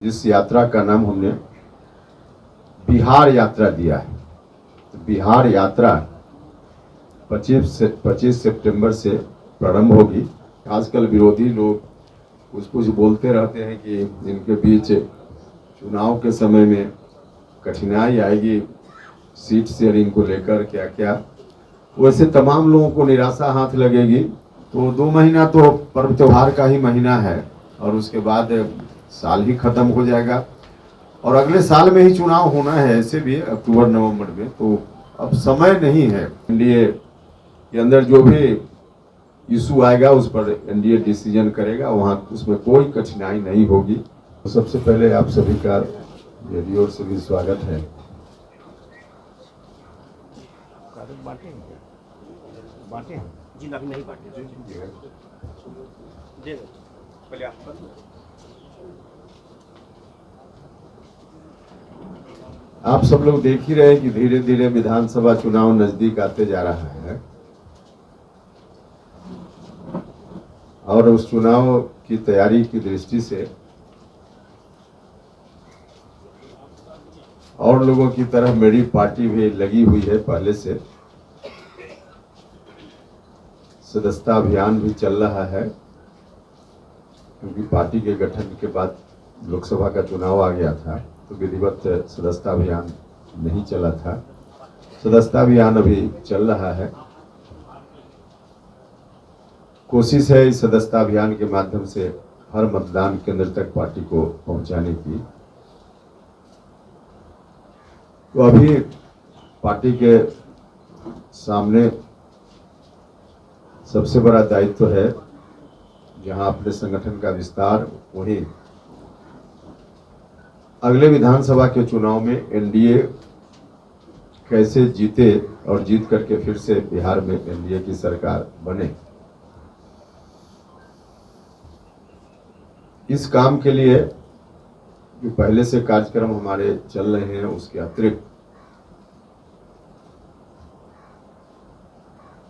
जिस यात्रा का नाम हमने बिहार यात्रा दिया है। तो बिहार यात्रा 25 सितंबर से प्रारंभ होगी। आजकल विरोधी लोग कुछ बोलते रहते हैं कि इनके बीच चुनाव के समय में कठिनाई आएगी, सीट शेयरिंग को लेकर क्या क्या। वैसे तमाम लोगों को निराशा हाथ लगेगी। तो 2 महीना तो पर्व त्योहार का ही महीना है और उसके बाद साल ही खत्म हो जाएगा और अगले साल में ही चुनाव होना है, ऐसे भी अक्टूबर नवंबर में। तो अब समय नहीं है। एनडीए के अंदर जो भी इशू आएगा उस पर एनडीए डिसीजन करेगा, वहाँ उसमें कोई कठिनाई नहीं होगी। तो सबसे पहले आप सभी का मेरी ओर से भी स्वागत है। आप सब लोग देख ही रहे हैं कि धीरे धीरे विधानसभा चुनाव नजदीक आते जा रहा है और उस चुनाव की तैयारी की दृष्टि से और लोगों की तरह मेरी पार्टी भी लगी हुई है। पहले से सदस्यता अभियान भी चल रहा है, क्योंकि पार्टी के गठन के बाद लोकसभा का चुनाव आ गया था तो विधिवत सदस्यता अभियान नहीं चला था। सदस्यता अभियान अभी चल रहा है। कोशिश है इस सदस्यता अभियान के माध्यम से हर मतदान केंद्र तक पार्टी को पहुंचाने की। तो अभी पार्टी के सामने सबसे बड़ा दायित्व है, जहां अपने संगठन का विस्तार, वहीं अगले विधानसभा के चुनाव में एनडीए कैसे जीते और जीत करके फिर से बिहार में एनडीए की सरकार बने। इस काम के लिए जो पहले से कार्यक्रम हमारे चल रहे हैं, उसके अतिरिक्त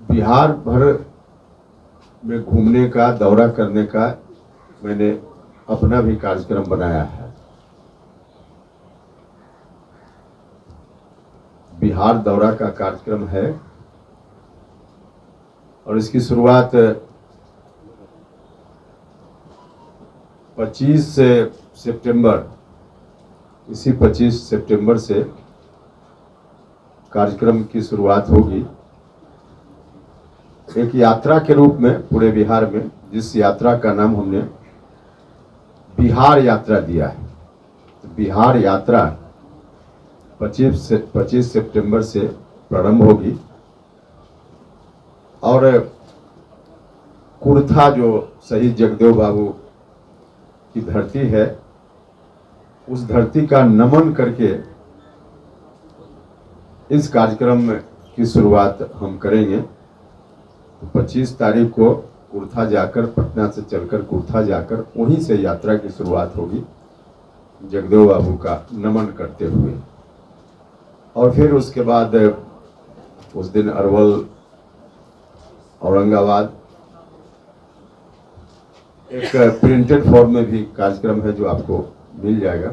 बिहार भर में घूमने का, दौरा करने का मैंने अपना भी कार्यक्रम बनाया है। बिहार दौरा का कार्यक्रम है और इसकी शुरुआत 25 सितंबर, इसी 25 सितंबर से कार्यक्रम की शुरुआत होगी। एक यात्रा के रूप में पूरे बिहार में, जिस यात्रा का नाम हमने बिहार यात्रा दिया है। तो बिहार यात्रा 25 सितंबर से प्रारंभ होगी और कुर्था, जो शहीद जगदेव बाबू की धरती है, उस धरती का नमन करके इस कार्यक्रम की शुरुआत हम करेंगे। तो 25 तारीख को कुर्था जाकर, पटना से चलकर कुर्था जाकर वहीं से यात्रा की शुरुआत होगी, जगदेव बाबू का नमन करते हुए। और फिर उसके बाद उस दिन अरवल, औरंगाबाद, एक प्रिंटेड फॉर्म में भी कार्यक्रम है जो आपको मिल जाएगा।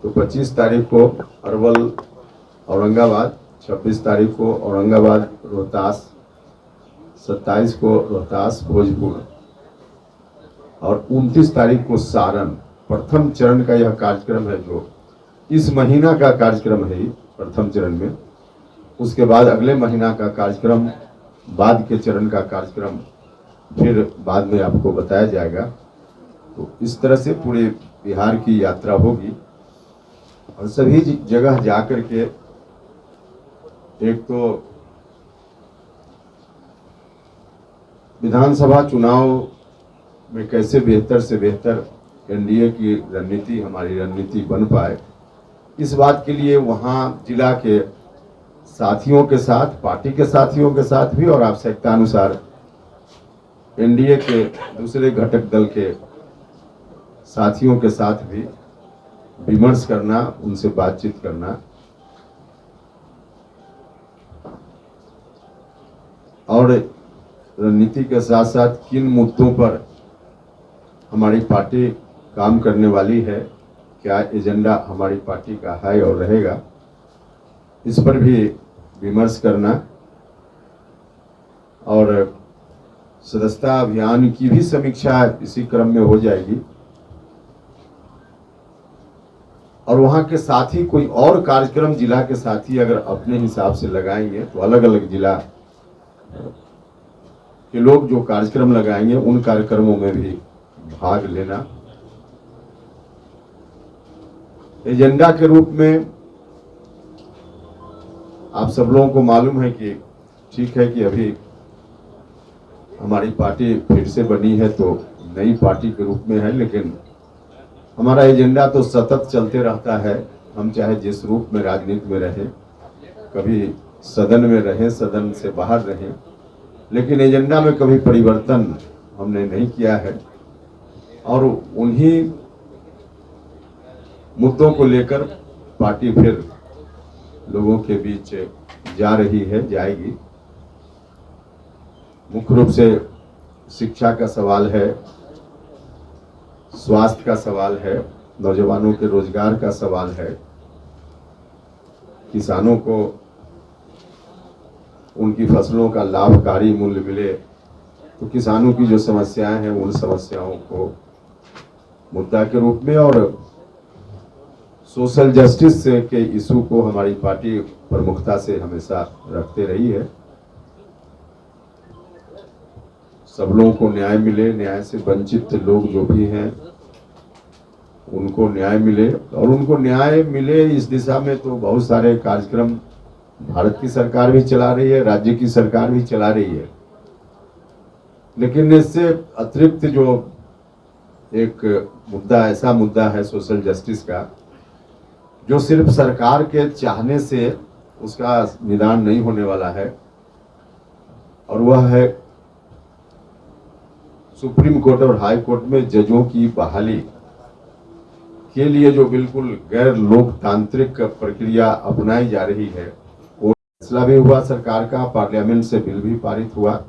तो 25 तारीख को अरवल, औरंगाबाद, 26 तारीख को औरंगाबाद रोहतास, 27 को रोहतास भोजपुर और 29 तारीख को सारण। प्रथम चरण का यह कार्यक्रम है, जो इस महीना का कार्यक्रम है प्रथम चरण में। उसके बाद अगले महीना का कार्यक्रम, बाद के चरण का कार्यक्रम फिर बाद में आपको बताया जाएगा। तो इस तरह से पूरे बिहार की यात्रा होगी और सभी जगह जाकर के एक तो विधानसभा चुनाव में कैसे बेहतर से बेहतर एनडीए की रणनीति, हमारी रणनीति बन पाए, इस बात के लिए वहाँ जिला के साथियों के साथ, पार्टी के साथियों के साथ भी और आवश्यकता अनुसार एनडीए के दूसरे घटक दल के साथियों के साथ भी विमर्श करना, उनसे बातचीत करना और रणनीति के साथ साथ किन मुद्दों पर हमारी पार्टी काम करने वाली है, क्या एजेंडा हमारी पार्टी का है और रहेगा, इस पर भी विमर्श करना और सदस्यता अभियान की भी समीक्षा इसी क्रम में हो जाएगी। और वहाँ के साथी कोई और कार्यक्रम जिला के साथी अगर अपने हिसाब से लगाएंगे तो अलग अलग जिला के लोग जो कार्यक्रम लगाएंगे उन कार्यक्रमों में भी भाग लेना। एजेंडा के रूप में आप सब लोगों को मालूम है कि ठीक है कि अभी हमारी पार्टी फिर से बनी है तो नई पार्टी के रूप में है, लेकिन हमारा एजेंडा तो सतत चलते रहता है। हम चाहे जिस रूप में राजनीति में रहें, कभी सदन में रहें, सदन से बाहर रहें, लेकिन एजेंडा में कभी परिवर्तन हमने नहीं किया है और उन्हीं मुद्दों को लेकर पार्टी फिर लोगों के बीच जा रही है, जाएगी। मुख्य रूप से शिक्षा का सवाल है, स्वास्थ्य का सवाल है, नौजवानों के रोजगार का सवाल है, किसानों को उनकी फसलों का लाभकारी मूल्य मिले, तो किसानों की जो समस्याएं हैं उन समस्याओं को मुद्दा के रूप में, और सोशल जस्टिस के इशू को हमारी पार्टी प्रमुखता से हमेशा रखते रही है। सब लोगों को न्याय मिले, न्याय से वंचित लोग जो भी हैं उनको न्याय मिले, और उनको न्याय मिले इस दिशा में तो बहुत सारे कार्यक्रम भारत की सरकार भी चला रही है, राज्य की सरकार भी चला रही है। लेकिन इससे अतिरिक्त जो एक मुद्दा, ऐसा मुद्दा है सोशल जस्टिस का, जो सिर्फ सरकार के चाहने से उसका निदान नहीं होने वाला है, और वह है सुप्रीम कोर्ट और हाई कोर्ट में जजों की बहाली के लिए जो बिल्कुल गैर लोकतांत्रिक प्रक्रिया अपनाई जा रही है। वो फैसला भी हुआ सरकार का, पार्लियामेंट से बिल भी पारित हुआ,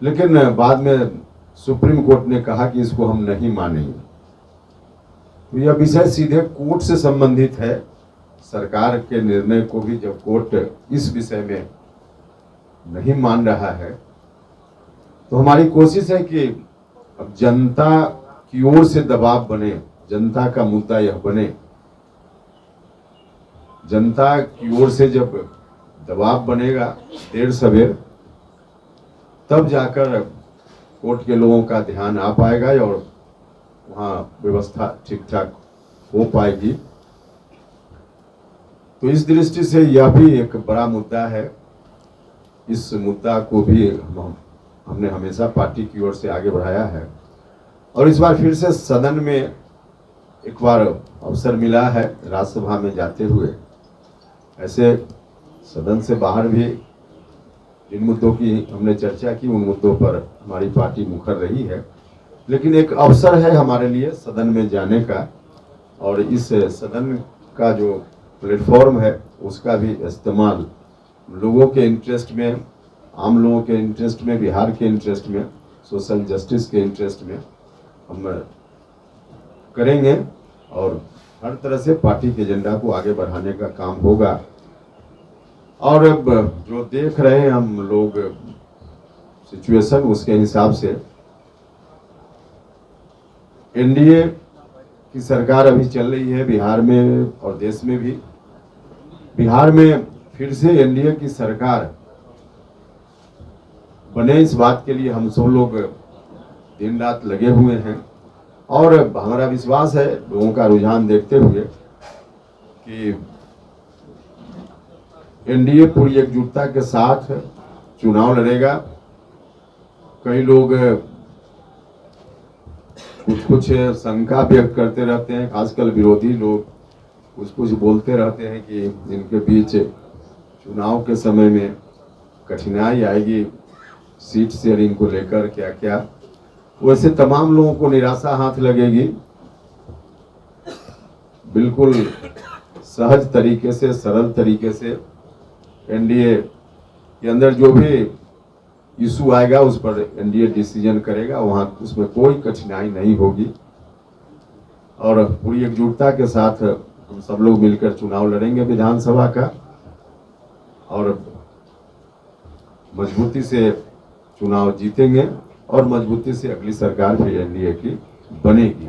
लेकिन बाद में सुप्रीम कोर्ट ने कहा कि इसको हम नहीं मानेंगे। तो यह विषय सीधे कोर्ट से संबंधित है। सरकार के निर्णय को भी जब कोर्ट इस विषय में नहीं मान रहा है, तो हमारी कोशिश है कि अब जनता की ओर से दबाव बने, जनता का मुद्दा यह बने। जनता की ओर से जब दबाव बनेगा देर सवेर, तब जाकर कोर्ट के लोगों का ध्यान आ पाएगा और वहाँ व्यवस्था ठीक ठाक हो पाएगी। तो इस दृष्टि से यह भी एक बड़ा मुद्दा है। इस मुद्दा को भी हमने हमेशा पार्टी की ओर से आगे बढ़ाया है, और इस बार फिर से सदन में एक बार अवसर मिला है राज्यसभा में जाते हुए। ऐसे सदन से बाहर भी जिन मुद्दों की हमने चर्चा की, उन मुद्दों पर हमारी पार्टी मुखर रही है, लेकिन एक अवसर है हमारे लिए सदन में जाने का, और इस सदन का जो प्लेटफॉर्म है उसका भी इस्तेमाल लोगों के इंटरेस्ट में, आम लोगों के इंटरेस्ट में, बिहार के इंटरेस्ट में, सोशल जस्टिस के इंटरेस्ट में हम करेंगे, और हर तरह से पार्टी के एजेंडा को आगे बढ़ाने का काम होगा। और अब जो देख रहे हैं हम लोग सिचुएशन, उसके हिसाब से एनडीए की सरकार अभी चल रही है बिहार में और देश में भी। बिहार में फिर से एनडीए की सरकार बने, इस बात के लिए हम सब लोग दिन रात लगे हुए हैं, और हमारा विश्वास है लोगों का रुझान देखते हुए कि एनडीए पूरी एकजुटता के साथ चुनाव लड़ेगा। कई लोग कुछ शंका व्यक्त करते रहते हैं, खासकर विरोधी लोग कुछ बोलते रहते हैं कि इनके बीच चुनाव के समय में कठिनाई आएगी सीट शेयरिंग को लेकर, क्या क्या। वैसे तमाम लोगों को निराशा हाथ लगेगी। बिल्कुल सहज तरीके से, सरल तरीके से एनडीए के अंदर जो भी इशू आएगा उस पर एनडीए डिसीजन करेगा, वहां उसमें कोई कठिनाई नहीं होगी। और पूरी एकजुटता के साथ हम सब लोग मिलकर चुनाव लड़ेंगे विधानसभा का और मजबूती से चुनाव जीतेंगे और मजबूती से अगली सरकार फिर एनडीए की बनेगी।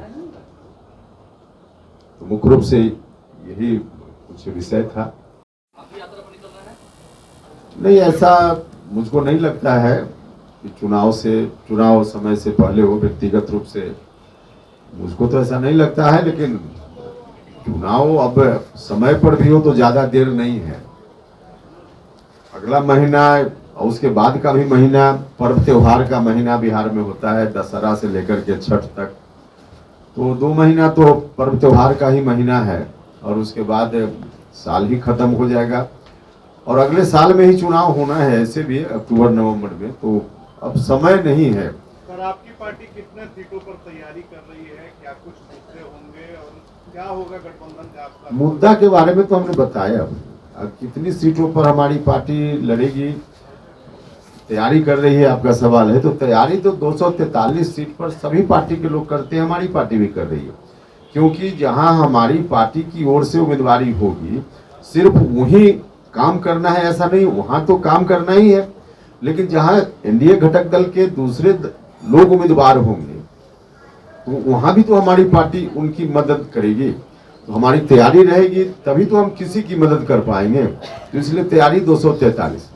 तो मुख्य रूप से यही कुछ विषय था। नहीं, ऐसा मुझको नहीं लगता है कि चुनाव समय से पहले हो। व्यक्तिगत रूप से मुझको तो ऐसा नहीं लगता है, लेकिन चुनाव अब समय पर भी हो तो ज्यादा देर नहीं है। अगला महीना और उसके बाद का भी महीना पर्व त्योहार का महीना बिहार में होता है, दशहरा से लेकर के छठ तक। तो 2 महीना तो पर्व त्योहार का ही महीना है और उसके बाद साल ही खत्म हो जाएगा और अगले साल में ही चुनाव होना है, ऐसे भी अक्टूबर नवंबर में। तो अब समय नहीं है। सर, आपकी पार्टी कितने सीटों पर तैयारी कर रही है? क्या कुछ मुद्दे होंगे और क्या होगा गठबंधन का आपका? मुद्दा के बारे में तो हमने बताया। अब कितनी सीटों पर हमारी पार्टी लड़ेगी, तैयारी कर रही है, आपका सवाल है। तो तैयारी तो 243 सीट पर सभी पार्टी के लोग करते हैं, हमारी पार्टी भी कर रही है। क्योंकि जहां हमारी पार्टी की ओर से उम्मीदवारी होगी सिर्फ वही काम करना है ऐसा नहीं, वहां तो काम करना ही है। लेकिन जहां एनडीए घटक दल के दूसरे लोग उम्मीदवार होंगे तो वहां भी तो हमारी पार्टी उनकी मदद करेगी। तो हमारी तैयारी रहेगी तभी तो हम किसी की मदद कर पाएंगे। तो इसलिए तैयारी 243।